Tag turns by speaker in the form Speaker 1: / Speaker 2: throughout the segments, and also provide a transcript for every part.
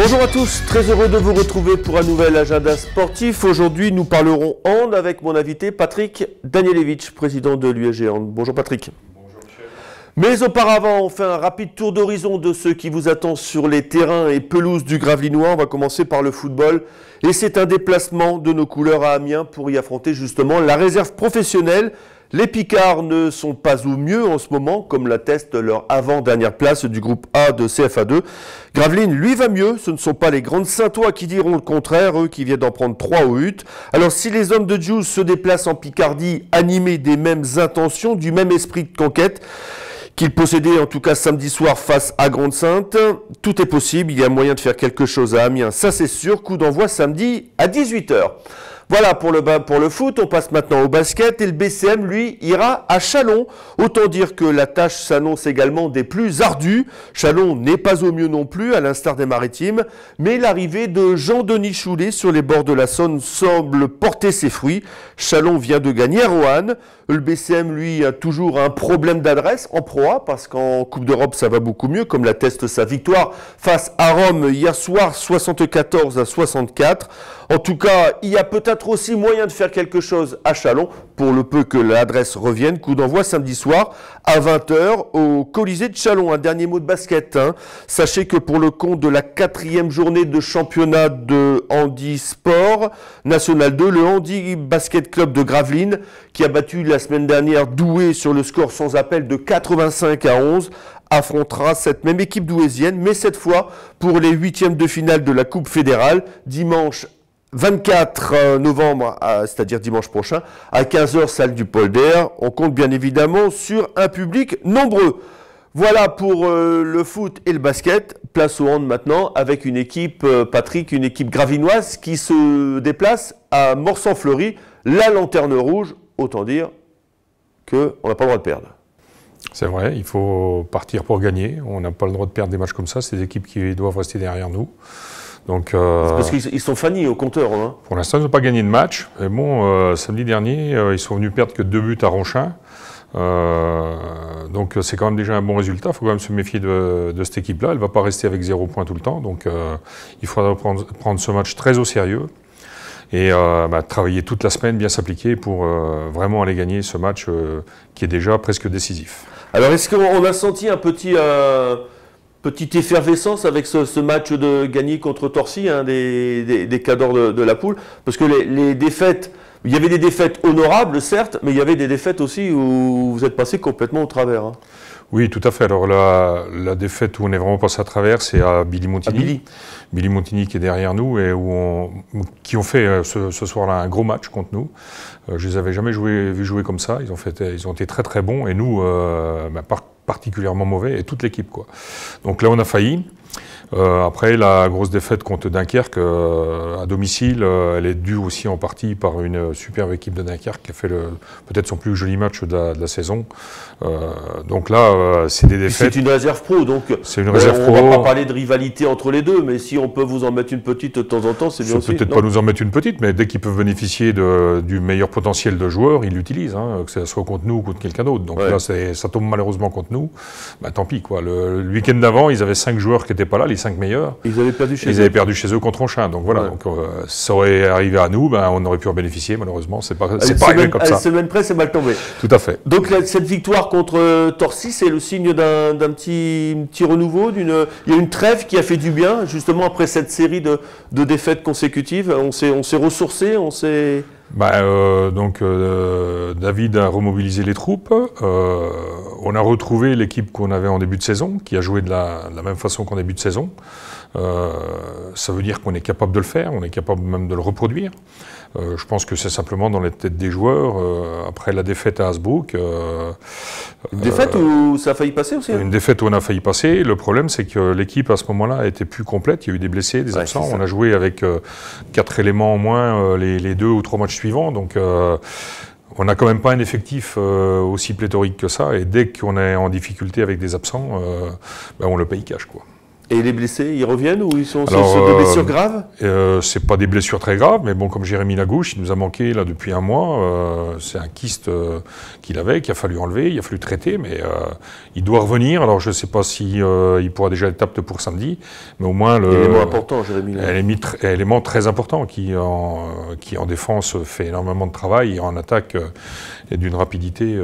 Speaker 1: Bonjour à tous, très heureux de vous retrouver pour un nouvel agenda sportif. Aujourd'hui, nous parlerons hand avec mon invité Patrick Danielewicz, président de l'USG Hand. Bonjour Patrick.
Speaker 2: Bonjour Michel.
Speaker 1: Mais auparavant, on fait un rapide tour d'horizon de ce qui vous attend sur les terrains et pelouses du Gravelinois. On va commencer par le football. Et c'est un déplacement de nos couleurs à Amiens pour y affronter justement la réserve professionnelle. Les Picards ne sont pas au mieux en ce moment, comme l'atteste leur avant-dernière place du groupe A de CFA2. Gravelines, lui, va mieux. Ce ne sont pas les grandes Saintois qui diront le contraire, eux qui viennent d'en prendre 3 au HUT. Alors si les hommes de Juice se déplacent en Picardie, animés des mêmes intentions, du même esprit de conquête qu'ils possédaient en tout cas samedi soir face à Grande-Sainte, tout est possible. Il y a moyen de faire quelque chose à Amiens, ça c'est sûr. Coup d'envoi samedi à 18 h. Voilà pour le foot, on passe maintenant au basket et le BCM, lui, ira à Châlons. Autant dire que la tâche s'annonce également des plus ardues. Châlons n'est pas au mieux non plus, à l'instar des Maritimes, mais l'arrivée de Jean-Denis Choulet sur les bords de la Saône semble porter ses fruits. Châlons vient de gagner à Roanne. Le BCM, lui, a toujours un problème d'adresse en Pro A, parce qu'en Coupe d'Europe, ça va beaucoup mieux, comme l'atteste sa victoire face à Rome hier soir, 74 à 64. En tout cas, il y a peut-être aussi moyen de faire quelque chose à Châlons, pour le peu que l'adresse revienne. Coup d'envoi samedi soir à 20 h au Colisée de Châlons. Un dernier mot de basket. Sachez que pour le compte de la 4e journée de championnat de handisport national 2, le Handi Basket Club de Gravelines, qui a battu la semaine dernière Douai sur le score sans appel de 85 à 11, affrontera cette même équipe douaisienne, mais cette fois pour les 8e de finale de la Coupe fédérale, dimanche 24 novembre, c'est-à-dire dimanche prochain, à 15 h, salle du Polder. On compte bien évidemment sur un public nombreux. Voilà pour le foot et le basket. Place au hand maintenant avec une équipe, Patrick, une équipe gravinoise qui se déplace à Morsan-Fleury, la lanterne rouge. Autant dire qu'on n'a pas le droit de perdre.
Speaker 2: C'est vrai, il faut partir pour gagner. On n'a pas le droit de perdre des matchs comme ça. C'est des équipes qui doivent rester derrière nous. Donc,
Speaker 1: parce qu'ils sont fannis au compteur. Hein.
Speaker 2: Pour l'instant, ils n'ont pas gagné de match. Mais bon, samedi dernier, ils sont venus perdre que 2 buts à Ronchin. Donc c'est quand même déjà un bon résultat. Il faut quand même se méfier de cette équipe-là. Elle ne va pas rester avec 0 points tout le temps. Donc il faudra prendre ce match très au sérieux. Et travailler toute la semaine, bien s'appliquer pour vraiment aller gagner ce match qui est déjà presque décisif.
Speaker 1: Alors est-ce qu'on a senti un petite effervescence avec ce match de gagner contre Torcy, des cadors de la poule? Parce que les défaites, il y avait des défaites honorables certes, mais il y avait des défaites aussi où vous êtes passé complètement au travers. Hein.
Speaker 2: Oui, tout à fait. Alors la défaite où on est vraiment passé à travers, c'est à Billy-Montigny. Billy-Montigny qui est derrière nous et qui ont fait ce soir-là un gros match contre nous. Je les avais jamais vu jouer comme ça. Ils ont été très très bons et nous particulièrement mauvais et toute l'équipe quoi. Donc là on a failli. Après la grosse défaite contre Dunkerque à domicile, elle est due aussi en partie par une superbe équipe de Dunkerque qui a fait peut-être son plus joli match de la saison. Donc là, c'est des défaites.
Speaker 1: C'est une réserve pro, donc
Speaker 2: c'est une réserve pro.
Speaker 1: On ne va pas parler de rivalité entre les deux, mais si on peut vous en mettre une petite de temps en temps, c'est bien aussi.
Speaker 2: Peut-être pas nous en mettre une petite, mais dès qu'ils peuvent bénéficier du meilleur potentiel de joueurs, ils l'utilisent, que ce soit contre nous ou contre quelqu'un d'autre. Donc là, ça tombe malheureusement contre nous. Tant pis quoi. Le week-end d'avant, ils avaient 5 joueurs qui n'étaient pas là. Les 5 meilleurs.
Speaker 1: Ils avaient perdu chez eux.
Speaker 2: Ils avaient perdu chez eux contre Ronchin. Donc voilà, donc, ça aurait arrivé à nous, on aurait pu en bénéficier. Malheureusement, c'est pas arrivé comme ça.
Speaker 1: La semaine près, c'est mal tombé.
Speaker 2: Tout à fait.
Speaker 1: Donc cette victoire contre Torcy, c'est le signe d'un petit renouveau. Il y a une trêve qui a fait du bien, justement après cette série de défaites consécutives. On s'est ressourcé, on s'est...
Speaker 2: David a remobilisé les troupes. On a retrouvé l'équipe qu'on avait en début de saison, qui a joué de la même façon qu'en début de saison. Ça veut dire qu'on est capable de le faire, on est capable même de le reproduire. Je pense que c'est simplement dans les têtes des joueurs, après la défaite à Hasbrook.
Speaker 1: Une défaite où ça a failli passer aussi?
Speaker 2: Une défaite où on a failli passer. Le problème, c'est que l'équipe, à ce moment-là, était plus complète. Il y a eu des blessés, des absents. On a joué avec 4 éléments en moins les 2 ou 3 matchs suivants. Donc, on n'a quand même pas un effectif aussi pléthorique que ça. Et dès qu'on est en difficulté avec des absents, on le paye cash, quoi.
Speaker 1: Et les blessés, ils reviennent ou ils sont des blessures graves?
Speaker 2: C'est pas des blessures très graves, mais bon, comme Jérémy Lagouche, il nous a manqué là depuis un mois. C'est un kyste qu'il avait, qu'il a fallu enlever, il a fallu traiter, mais il doit revenir. Alors je ne sais pas si il pourra déjà être apte pour samedi, mais au moins
Speaker 1: élément important, Jérémy.
Speaker 2: Élément très important qui en défense fait énormément de travail et en attaque est d'une rapidité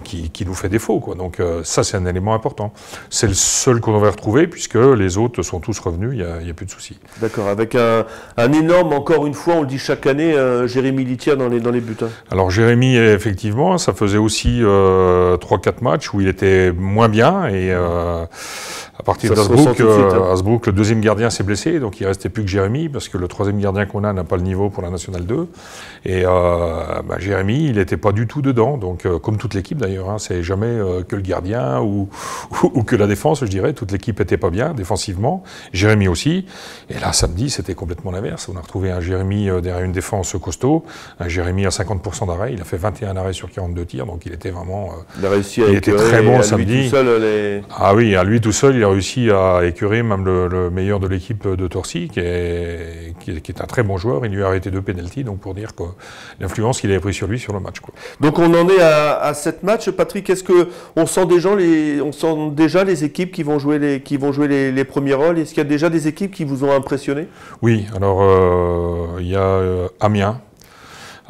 Speaker 2: qui nous fait défaut, quoi. Donc ça, c'est un élément important. C'est le seul qu'on devrait retrouver, puisque les autres sont tous revenus, il n'y a plus de soucis.
Speaker 1: D'accord, avec un énorme, encore une fois, on le dit chaque année, Jérémy Litière dans les buts. Hein.
Speaker 2: Alors Jérémy, effectivement, ça faisait aussi 3-4 matchs où il était moins bien, et à partir d'Hasbrook, le deuxième gardien s'est blessé, donc il ne restait plus que Jérémy, parce que le troisième gardien qu'on a n'a pas le niveau pour la Nationale 2. Et Jérémy, il n'était pas du tout dedans, donc comme toute l'équipe d'ailleurs, hein, c'est jamais que le gardien ou que la défense, je dirais. Toute l'équipe n'était pas bien défensivement, Jérémy aussi. Et là, samedi, c'était complètement l'inverse. On a retrouvé un Jérémy derrière une défense costaud, un Jérémy à 50% d'arrêt. Il a fait 21 arrêts sur 42 tirs, donc il était vraiment...
Speaker 1: il
Speaker 2: était très bon samedi.
Speaker 1: Tout seul,
Speaker 2: Ah oui, à lui tout seul, il a réussi à écurer même le meilleur de l'équipe de Torcy, qui est un très bon joueur. Il lui a arrêté 2 pénaltys, donc pour dire que l'influence qu'il avait pris sur lui sur le match, quoi.
Speaker 1: Donc on en est à 7 matchs. Patrick, est-ce qu'on sent déjà les équipes qui vont jouer les premiers rôles? Est-ce qu'il y a déjà des équipes qui vous ont impressionné?
Speaker 2: Oui, alors il y a Amiens.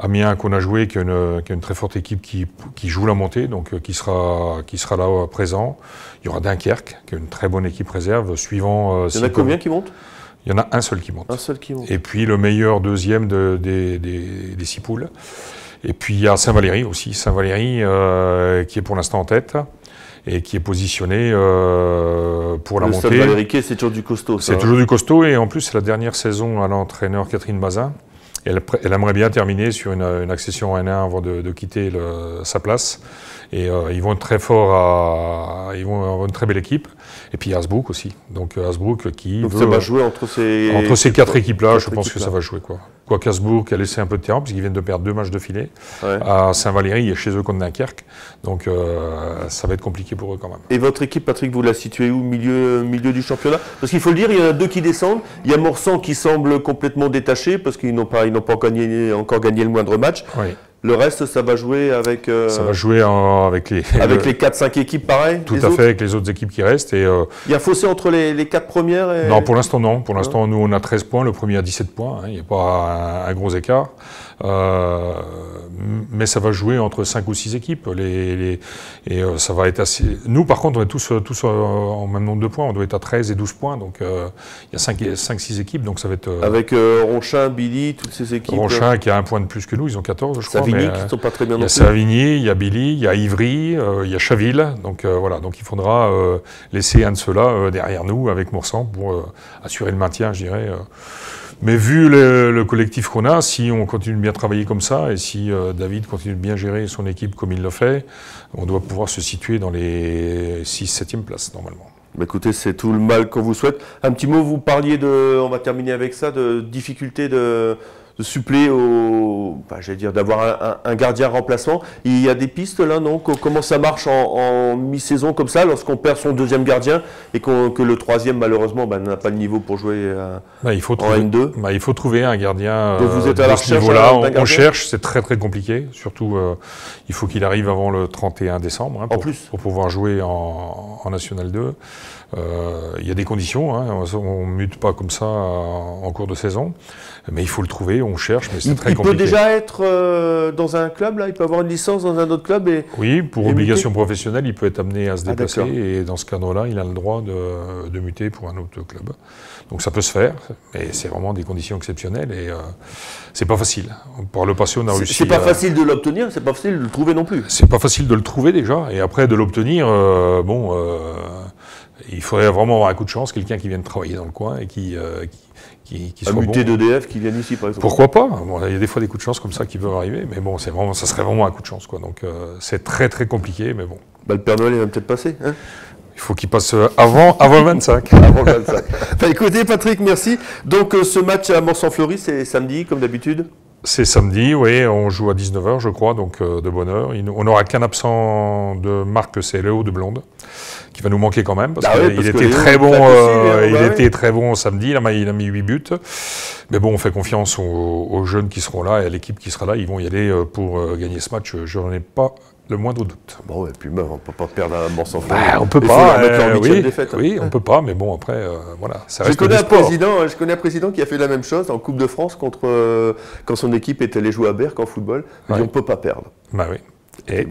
Speaker 2: Amiens qu'on a joué, qui a une très forte équipe qui joue la montée, donc qui sera là présent. Il y aura Dunkerque, qui est une très bonne équipe réserve, suivant...
Speaker 1: Il y en a combien qui montent?
Speaker 2: Il y en a un seul qui monte.
Speaker 1: Un seul qui monte.
Speaker 2: Et puis le meilleur deuxième des 6 poules. Et puis il y a Saint-Valery aussi, Saint-Valery qui est pour l'instant en tête et qui est positionné pour la montée.
Speaker 1: Saint-Valery, c'est toujours du costaud.
Speaker 2: C'est toujours du costaud, et en plus c'est la dernière saison à l'entraîneur Catherine Bazin. Elle aimerait bien terminer sur une accession en N1 avant de quitter sa place. Et ils vont être très forts, ils vont avoir une très belle équipe. Et puis Hasbrook aussi. Donc Hasbrook qui
Speaker 1: ça va jouer entre ces
Speaker 2: 4 équipes-là, je pense que ça va jouer, quoi. Quoique Hasbrook a laissé un peu de terrain, puisqu'ils viennent de perdre 2 matchs de filet. Ouais. À Saint-Valery, il est chez eux contre Dunkerque. Donc ça va être compliqué pour eux quand même.
Speaker 1: Et votre équipe, Patrick, vous la situez où? Milieu du championnat? Parce qu'il faut le dire, il y en a 2 qui descendent. Il y a Morsan qui semble complètement détaché, parce qu'ils n'ont pas encore gagné le moindre match.
Speaker 2: Oui.
Speaker 1: Le reste, ça va jouer avec...
Speaker 2: ça va jouer avec les
Speaker 1: 4-5 équipes pareil?
Speaker 2: Tout à fait, avec les autres équipes qui restent. Et,
Speaker 1: il y a un fossé entre les 4 premières et...
Speaker 2: Non, pour l'instant, non. Pour l'instant, nous, on a 13 points. Le premier a 17 points. Hein, il n'y a pas un gros écart. Mais ça va jouer entre 5 ou 6 équipes. Ça va être assez... Nous, par contre, on est tous en même nombre de points. On doit être à 13 et 12 points. Donc, il y a 5-6 équipes. Donc, ça va être...
Speaker 1: Avec Ronchin, Billy, toutes ces équipes...
Speaker 2: Ronchin qui a 1 point de plus que nous. Ils ont 14, je crois.
Speaker 1: Savigny, qui ne sont pas très bien non plus.
Speaker 2: Il y a Savigny, il y a Billy, il y a Ivry, il y a Chaville. Donc, voilà. Donc, il faudra laisser un de ceux-là derrière nous, avec Morsan, pour assurer le maintien, je dirais. Mais vu le collectif qu'on a, si on continue de bien travailler comme ça, et si David continue de bien gérer son équipe comme il le fait, on doit pouvoir se situer dans les 6-7e places, normalement.
Speaker 1: Bah écoutez, c'est tout le mal qu'on vous souhaite. Un petit mot, vous parliez on va terminer avec ça, de difficulté de suppléer j'allais dire, d'avoir un gardien remplaçant. Il y a des pistes là, non? Comment ça marche en mi-saison comme ça, lorsqu'on perd son deuxième gardien et que le troisième, malheureusement, n'a pas le niveau pour jouer en N2?
Speaker 2: Il faut trouver un gardien
Speaker 1: vous êtes à la recherche
Speaker 2: d'un gardien? On cherche, c'est très très compliqué. Surtout, il faut qu'il arrive avant le 31 décembre pour pouvoir jouer en National 2. Il y a des conditions, hein, on ne mute pas comme ça en cours de saison, mais il faut le trouver, on cherche, mais c'est très compliqué.
Speaker 1: Il peut déjà être dans un club, là? Il peut avoir une licence dans un autre club
Speaker 2: Oui, pour obligation professionnelle, il peut être amené à se déplacer, et dans ce cadre-là, il a le droit de muter pour un autre club. Donc ça peut se faire, mais c'est vraiment des conditions exceptionnelles, et c'est pas facile. Par le passé, on a réussi...
Speaker 1: C'est pas facile de l'obtenir, c'est pas facile de le trouver non plus.
Speaker 2: C'est pas facile de le trouver déjà, et après de l'obtenir, il faudrait vraiment avoir un coup de chance, quelqu'un qui vienne travailler dans le coin et qui soit bon. Un
Speaker 1: muté d'EDF qui vienne ici, par exemple.
Speaker 2: Pourquoi pas? Il y a des fois des coups de chance comme ça qui peuvent arriver, mais bon, ça serait vraiment un coup de chance, quoi. Donc c'est très très compliqué, mais bon.
Speaker 1: Le Père Noël, il va peut-être passer, hein?
Speaker 2: Il faut qu'il passe avant le 25.
Speaker 1: Avant le 25. Écoutez, Patrick, merci. Donc ce match à Morsan-Fleury, c'est samedi, comme d'habitude?
Speaker 2: C'est samedi, oui, on joue à 19 h, je crois, donc de bonne heure. On n'aura qu'un absent de marque, c'est Léo de Blonde, qui va nous manquer quand même, parce qu'il était très bon, était très bon samedi, il a mis 8 buts. Mais bon, on fait confiance aux jeunes qui seront là et à l'équipe qui sera là, ils vont y aller pour gagner ce match, je n'en ai pas le moindre doute.
Speaker 1: Bon, et puis on ne peut pas perdre un Morsan-Fleury.
Speaker 2: On peut pas, oui, on peut pas, mais bon, après, voilà, ça reste du sport.
Speaker 1: Je connais un président qui a fait la même chose en Coupe de France quand son équipe est allée jouer à Berck en football. Il dit on ne peut pas perdre.
Speaker 2: Bah oui.
Speaker 1: Et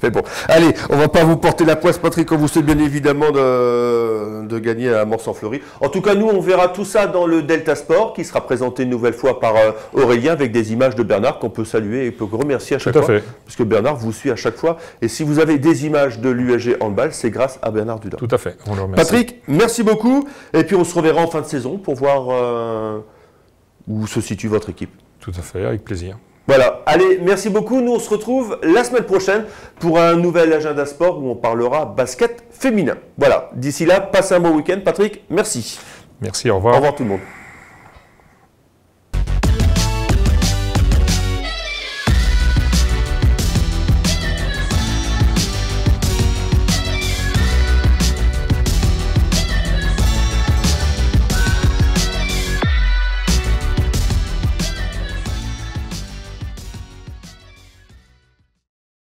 Speaker 1: mais bon, allez, on ne va pas vous porter la poisse, Patrick, on vous souhaite bien évidemment de gagner à Morsan-Fleury. En tout cas, nous, on verra tout ça dans le Delta Sport, qui sera présenté une nouvelle fois par Aurélien, avec des images de Bernard qu'on peut saluer et peut remercier à chaque fois. Parce que Bernard vous suit à chaque fois. Et si vous avez des images de l'USG Handball, c'est grâce à Bernard Dudin.
Speaker 2: Tout à fait, on le remercie.
Speaker 1: Patrick, merci beaucoup. Et puis on se reverra en fin de saison pour voir où se situe votre équipe.
Speaker 2: Tout à fait, avec plaisir.
Speaker 1: Voilà, allez, merci beaucoup. Nous, on se retrouve la semaine prochaine pour un nouvel agenda sport où on parlera basket féminin. Voilà, d'ici là, passez un bon week-end. Patrick, merci.
Speaker 2: Merci, au revoir.
Speaker 1: Au revoir tout le monde.